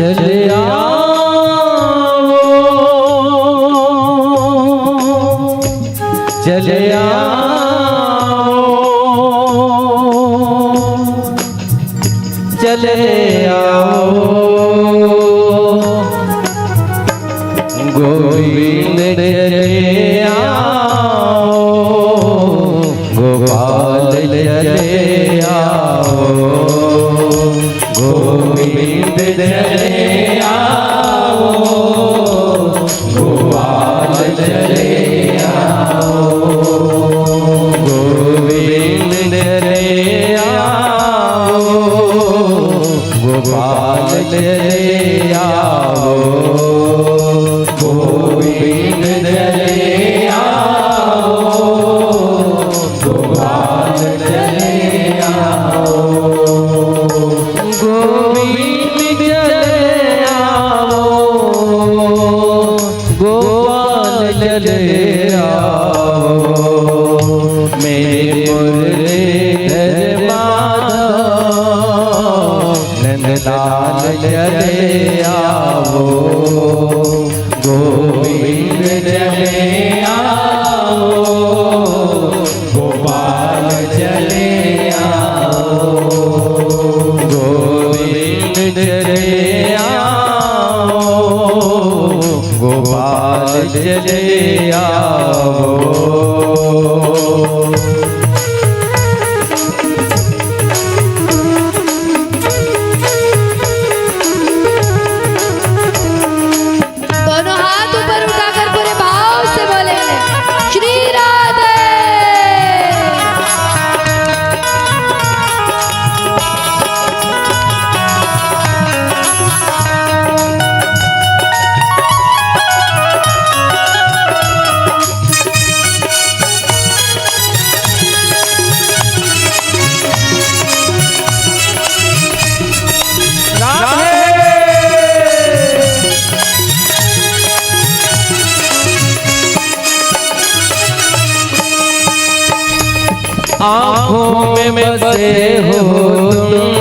चले आओ, चले आओ, चले आओ, गोविंद चले आओ, गोपाल चले आओ, गोविंद चले आओ, गोपाल चले आओ, गोविंद चले आओ, गोपाल चले आओ, गोविंद चले आओ, गोपाल चले आओ, गोविंद चले आओ, गोपाल चले आओ, मेरे मुरलीधर माधव नंदलाल चले आओ, गोविंद चले आओ, गोपाल चले आओ, गोविंद चले आओ, गोपाल चले आओ। दोनों हाथ ऊपर उठाकर पूरे भाव से बोले श्री राधे। आँखों में बसे हो तुम,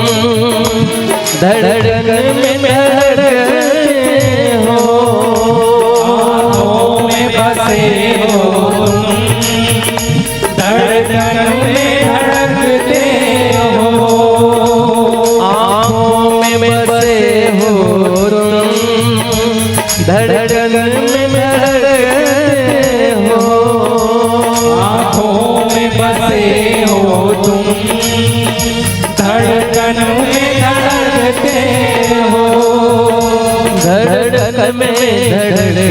धड़कन में धड़कते हो, आँखों में बसे हो तुम, धड़कन में धड़कते हो, आँखों में बसे हो तुम, धड़कन में धड़कते हो, आँखों में बसे हो तुम, धड़कन में धड़कते हो, धड़कन में धड़कते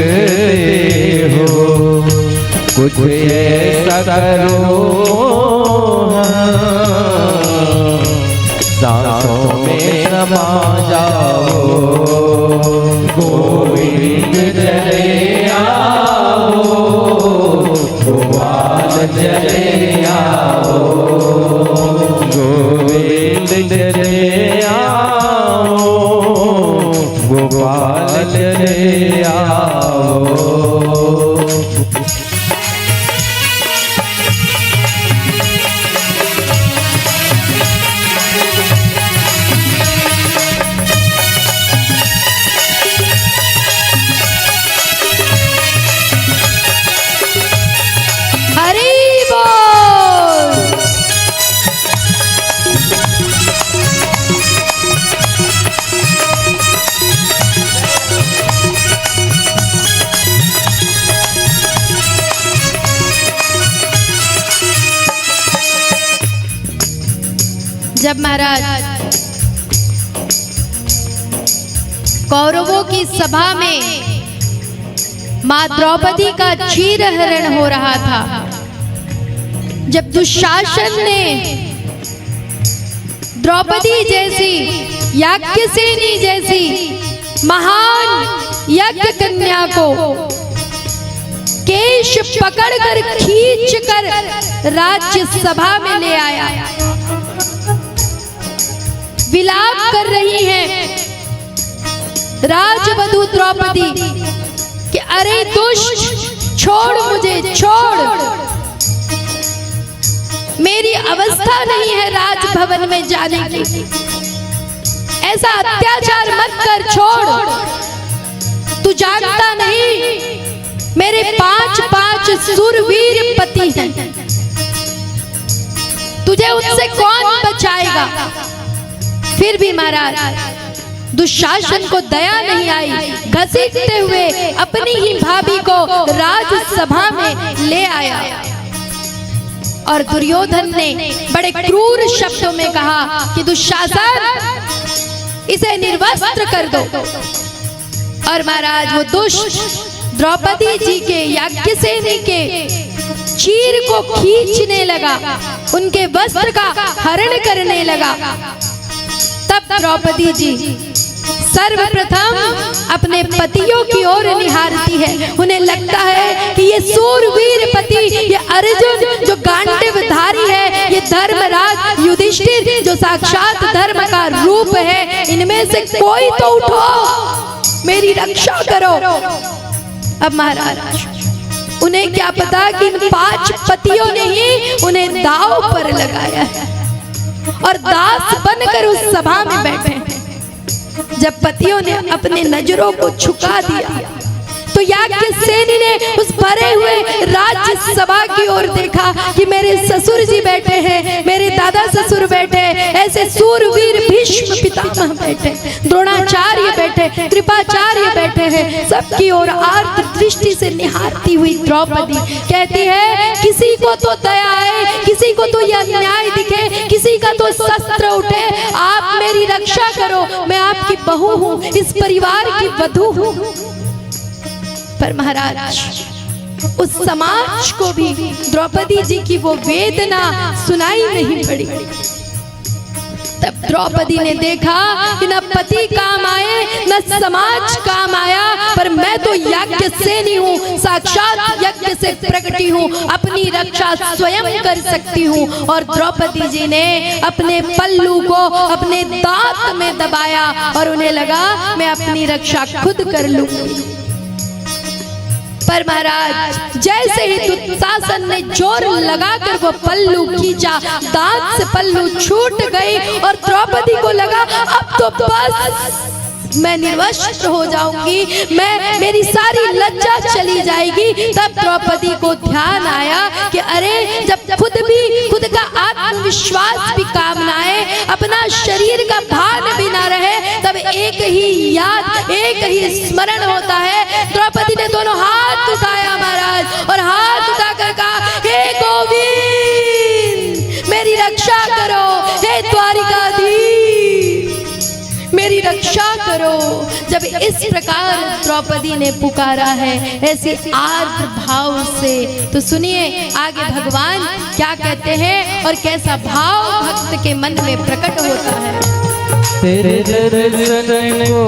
हो, कुछ ऐसा करो सांसों में समा जाओ, गोविंद चले आओ, गोपाल चले आओ, गोविंद चले आओ, गोपाल चले आओ। हरि बोल। जब महाराज कौरवों की सभा में मां द्रौपदी का चीरहरण हो रहा था, जब दुशासन ने द्रौपदी जैसी याज्ञसेनी जैसी महान यज्ञ कन्या को केश पकड़कर खींचकर राज्य सभा में ले आया, विलाप कर रही है राजवधू द्रौपदी कि अरे दुष्ट, छोड़ मुझे, छोड़, मेरी अवस्था नहीं है राजभवन में जाने की। ऐसा अत्याचार मत कर, छोड़। तू जानता नहीं मेरे 5 शूरवीर पति हैं, तुझे उनसे कौन बचाएगा। फिर भी महाराज दुशासन को दया नहीं आई, घसीटते हुए अपनी ही भाभी को राजसभा में ले आया और दुर्योधन ने बड़े क्रूर शब्दों में कहा कि दुशासन, इसे निर्वस्त्र कर दो। और महाराज वो दुष्ट द्रौपदी जी के याज्ञसेनी के चीर को खींचने लगा, उनके वस्त्र का हरण करने लगा। तब द्रौपदी जी सर्वप्रथम अपने पतियों की ओर निहारती है। उन्हें लगता है कि ये सूरवीर पति, ये अर्जुन जो गांडीवधारी है, ये धर्मराज युधिष्ठिर जो साक्षात धर्म का रूप है, इनमें से कोई तो उठो, मेरी रक्षा करो। अब महाराज उन्हें क्या पता कि इन 5 पतियों ने ही उन्हें दांव पर लगाया है और दास बनकर उस सभा में बैठे। जब पतियों ने अपने नजरों को झुका दिया तो याज्ञसेनी ने उस भरे हुए राज्य सभा की ओर देखा कि मेरे ससुर जी बैठे हैं, मेरे दादा ससुर बैठे, ऐसे सूरवीर भीष्म पितामह बैठे, द्रोणाचार्य बैठे, कृपाचार्य बैठे हैं। सबकी ओर आर्त दृष्टि से निहारती हुई द्रौपदी कहती है, किसी को तो दया आए, किसी को तो यह अन्याय दिखे, किसी का तो शस्त्र उठे, आप मेरी रक्षा करो, मैं आपकी बहू हूँ, इस परिवार की वधू हूँ। पर महाराज उस समाज को भी द्रौपदी जी की वो वेदना सुनाई नहीं पड़ी। तब द्रौपदी ने देखा कि न पति काम आए न समाज काम आया, पर मैं तो याज्ञसेनी हूँ, साक्षात यज्ञ से प्रकटी हूँ, अपनी रक्षा स्वयं कर सकती हूँ। और द्रौपदी जी ने अपने पल्लू को अपने दांत में दबाया और उन्हें लगा मैं अपनी रक्षा खुद कर लूंगी। पर महाराज जैसे ही दुशासन ने जोर लगाकर वो पल्लू खींचा, दांत से पल्लू छूट गई और द्रौपदी को लगा अब तो बस मैं निर्वस्त्र हो जाऊंगी, मेरी सारी लज्जा चली जाएगी। तब द्रौपदी को ध्यान आया कि अरे जब खुद का आत्मविश्वास भी काम ना आए, अपना शरीर का भान भी ना रहे, तब एक ही याद, एक ही स्मरण होता है। द्रौपदी ने दोनों हाथ उठाया महाराज और हाथ उठाकर कहा, हे गोविंद मेरी रक्षा करो, हे द्वारिकाधीश मेरी रक्षा करो। जब इस प्रकार द्रौपदी ने पुकारा है ऐसे आर्द्र भाव से, तो सुनिए आगे भगवान क्या कहते हैं और कैसा भाव भक्त के मन में प्रकट होता है। तेरे दर्शन को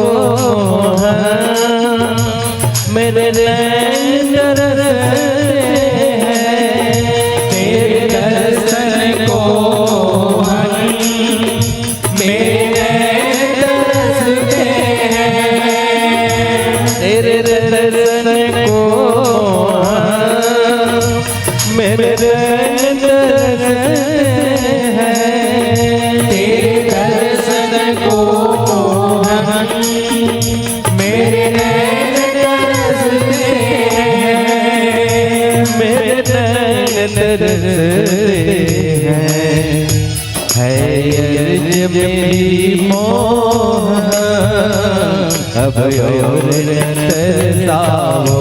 मेरे नैन तरसते हैं, तेरे दर्शन को मेरे तरसते हैं, तेरे दर्शन को मेरे नैन तरसते हैं, तेरे दर्शन को मेरे नैन तरसते हैं, मेरे नैन तरसते हैं। है मेरी मोह अब और सावो,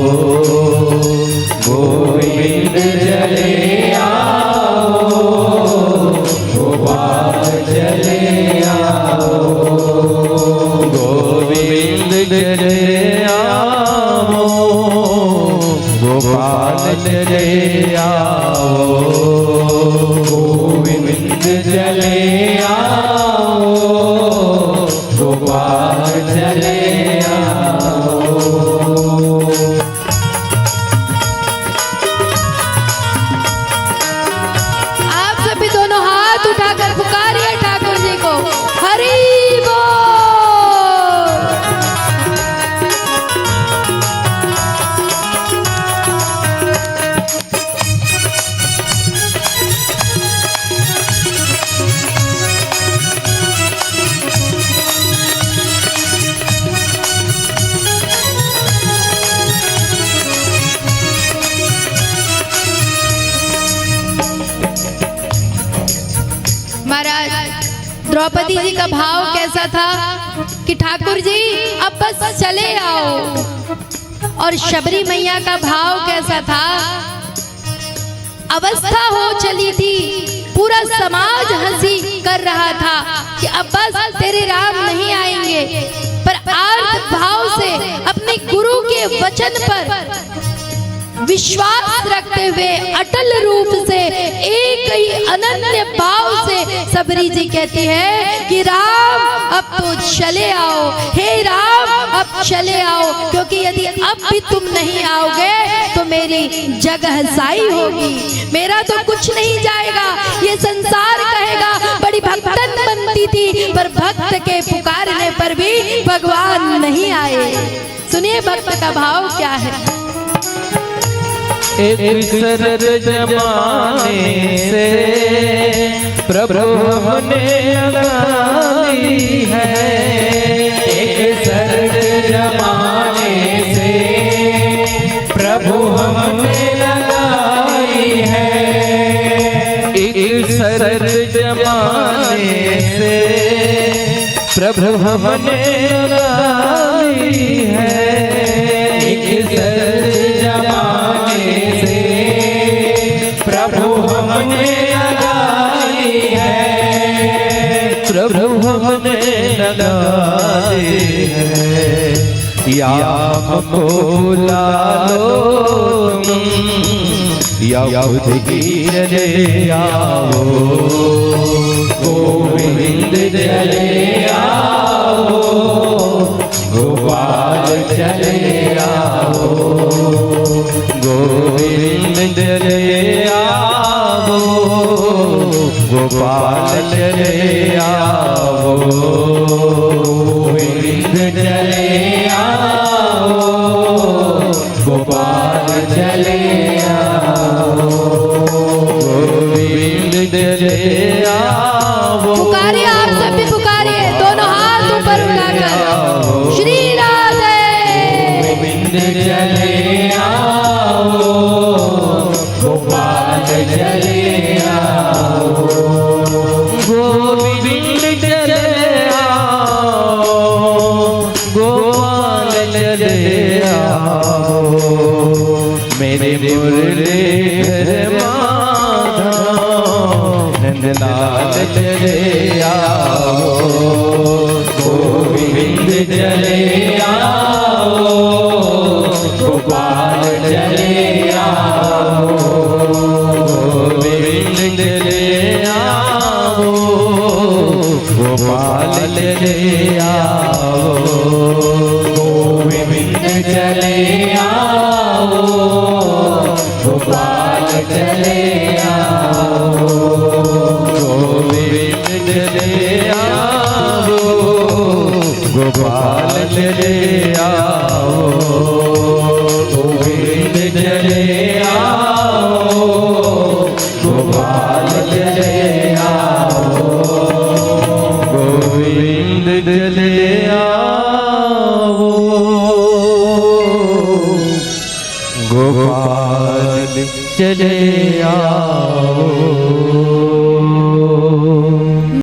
गोविंद चले आओ, गोपाल चले आओ, गोविंद चले आओ, गोपाल चले आओ, गोविंद चले आओ, गोपाल चले आओ। आप सभी दोनों हाथ उठाकर पुकारिए ठाकुर जी को, हरि बोल। द्रौपदी जी का भाव कैसा था कि ठाकुर जी अब बस चले आओ, और शबरी मैया का भाव कैसा था, अवस्था हो चली थी, पूरा समाज हंसी कर रहा था कि अब बस तेरे राम नहीं आएंगे, पर आर्त भाव से अपने गुरु के वचन पर विश्वास रखते हुए अटल रूप से एक ही अनन्य भाव से सबरी जी कहती है कि राम अब तो चले आओ, हे राम अब चले आओ, क्योंकि यदि अब भी तुम नहीं आओगे तो मेरी जगह साई होगी, मेरा तो कुछ नहीं जाएगा, ये संसार कहेगा बड़ी भक्तन बनती थी, पर भक्त के पुकारने पर भी भगवान नहीं आए। सुनिए भक्त का भाव क्या है। एक सरल जमाने से प्रभु हमने लगाई है, एक सरल जमाने से प्रभु हमने लगाई है, एक सरल जमाने से प्रभु हमने लगाई है, एक सरल प्रभु हमने लगाई है, प्रभु हमने लगाई है, या हमको ला लो या खुद गिर आओ, गोविंद चले आओ, गोपाल चले आओ, गोविंद चले आओ, गोपाल चले आओ, गोविंद चले आओ, गोपाल चले आओ, गोविंद चले आओ। पुकारिए, आप सब भी पुकारिए, दोनों हाथ ऊपर उठाकर श्री राधे। गोविंद चले आओ, गोपाल चले आओ, गोविंद चले आओ, गोपाल चले आओ, मेरे मुरलीधर माधव नंदलाल चले आओ, गोविंद चले आओ, गोपाल चले आओ, गोविंद चले आओ, गोपाल चले आओ, गोविंद चले आओ, गोपाल चले आओ, गोविंद चले आओ, गोपाल चले आओ, गोविंद चले आओ, गोपाल चले आओ, गोविंद चले आओ, गोपाल चले आओ।